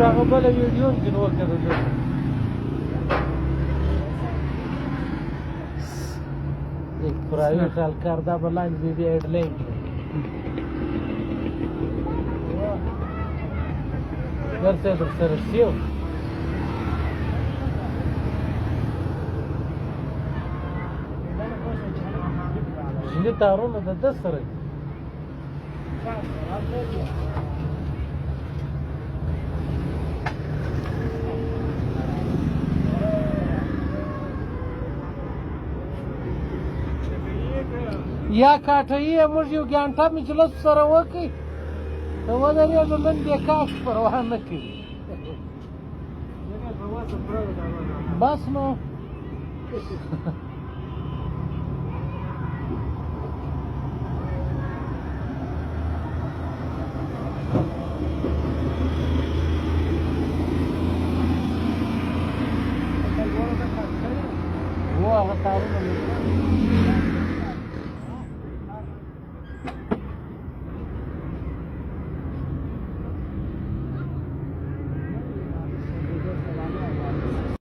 پر هغه بله ویډیو هم ځینې وکړه ده एक प्राइवेट हलकारदा बलांच दीदी हेडलाइन घर से सरसियो şimdi tarona da sarı یا کاټایي موږ یو ګانټه مجلس سره وکړي ته ودرېږه نن دې کاش پروا نه کوي بس نو و هغه تارونه